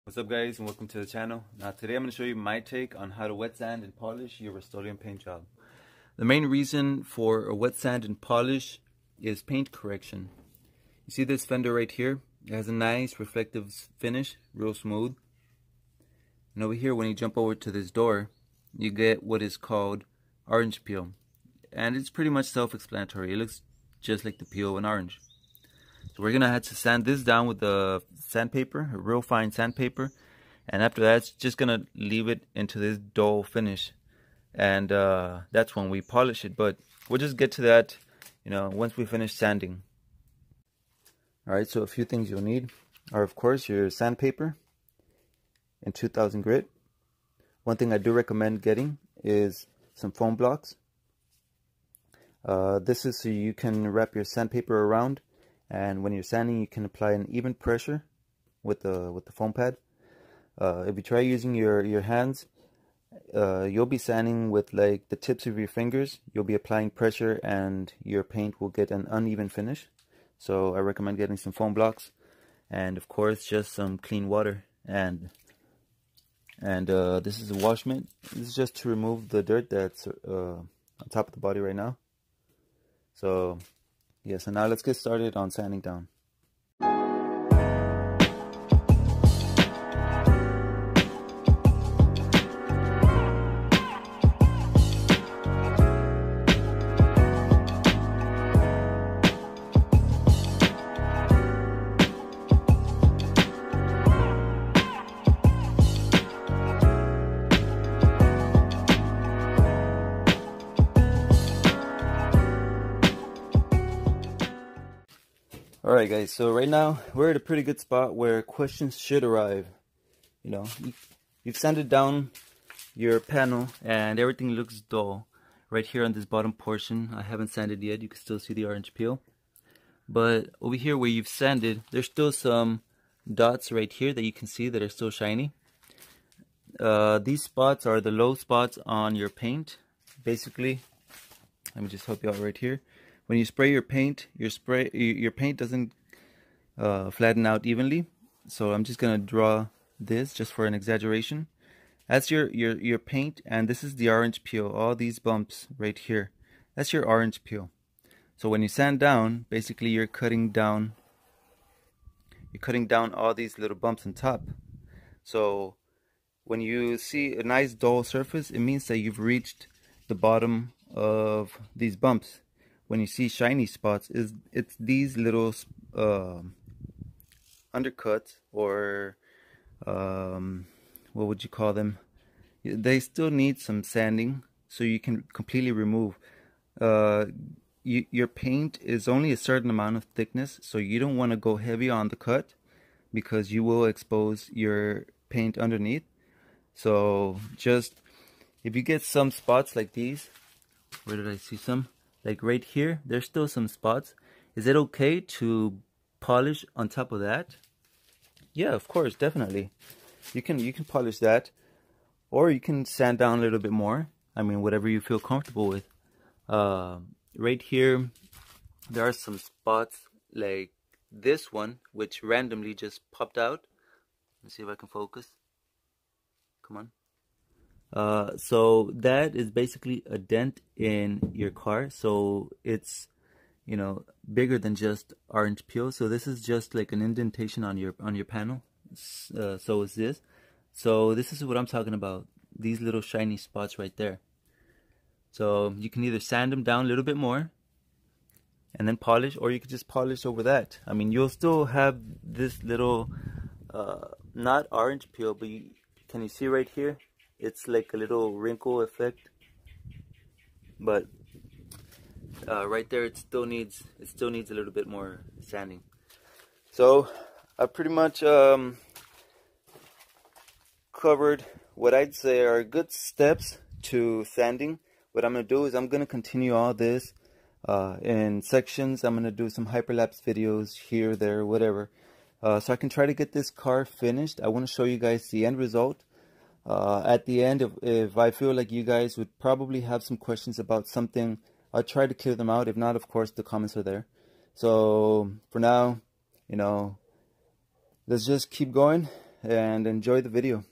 What's up guys, and welcome to the channel. Now today I'm going to show you my take on how to wet sand and polish your Rustoleum paint job. The main reason for a wet sand and polish is paint correction. You see this fender right here? It has a nice reflective finish, real smooth. And over here when you jump over to this door, you get what is called orange peel. And it's pretty much self-explanatory. It looks just like the peel of an orange. So we're gonna have to sand this down with the sandpaper, a real fine sandpaper, and after that it's just gonna leave it into this dull finish, and that's when we polish it. But we'll just get to that, once we finish sanding. Alright, so a few things you'll need are, of course, your sandpaper in 2000 grit. One thing I do recommend getting is some foam blocks. This is so you can wrap your sandpaper around, and when you're sanding you can apply an even pressure with the foam pad. If you try using your hands, you'll be sanding with like the tips of your fingers. You'll be applying pressure and your paint will get an uneven finish. So I recommend getting some foam blocks, and of course just some clean water. And this is a wash mitt. This is just to remove the dirt that's on top of the body right now. So yeah, so now let's get started on sanding down. Alright guys, so right now we're at a pretty good spot where questions should arrive. You've sanded down your panel and everything looks dull. Right here on this bottom portion, I haven't sanded yet. You can still see the orange peel. But over here where you've sanded, there's still some dots right here that you can see that are still shiny. These spots are the low spots on your paint. Basically, let me just help you out right here. When you spray your paint, your paint doesn't flatten out evenly. So I'm just gonna draw this just for an exaggeration. That's your paint, and this is the orange peel. All these bumps right here, that's your orange peel. So when you sand down, basically you're cutting down all these little bumps on top. So when you see a nice dull surface, it means that you've reached the bottom of these bumps. When you see shiny spots, it's these little undercuts, or what would you call them? They still need some sanding so you can completely remove. Your paint is only a certain amount of thickness, so you don't want to go heavy on the cut because you will expose your paint underneath. So just, if you get some spots like these, where did I see some? Like right here, there's still some spots. Is it okay to polish on top of that? Yeah, of course, definitely. You can polish that, or you can sand down a little bit more. I mean, whatever you feel comfortable with. Right here, there are some spots like this one, which randomly just popped out. Let's see if I can focus. Come on. So that is basically a dent in your car, so it's bigger than just orange peel. So this is just like an indentation on your panel. So is this. So this is what I'm talking about, these little shiny spots right there. So you can either sand them down a little bit more and then polish, or you could just polish over that. I mean, you'll still have this little not orange peel, but can you see right here? It's like a little wrinkle effect, but right there it still needs a little bit more sanding. So I pretty much covered what I'd say are good steps to sanding. What I'm gonna do is I'm gonna continue all this in sections. I'm gonna do some hyperlapse videos here, there, whatever, so I can try to get this car finished. I want to show you guys the end result. At the end, if I feel like you guys would probably have some questions about something, I'll try to clear them out. If not, of course, the comments are there. So for now, let's just keep going and enjoy the video.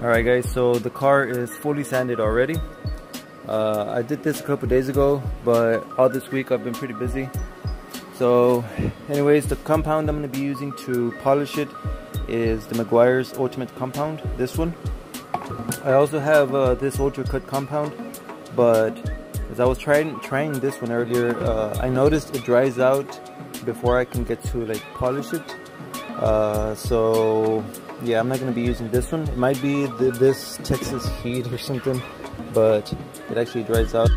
Alright guys, so the car is fully sanded already. I did this a couple days ago, but all this week I've been pretty busy. So anyways, the compound I'm going to be using to polish it is the Meguiar's Ultimate Compound, this one. I also have this Ultra Cut compound, but as I was trying this one earlier, I noticed it dries out before I can get to like polish it. So yeah, I'm not going to be using this one. It might be this Texas heat or something, but it actually dries out.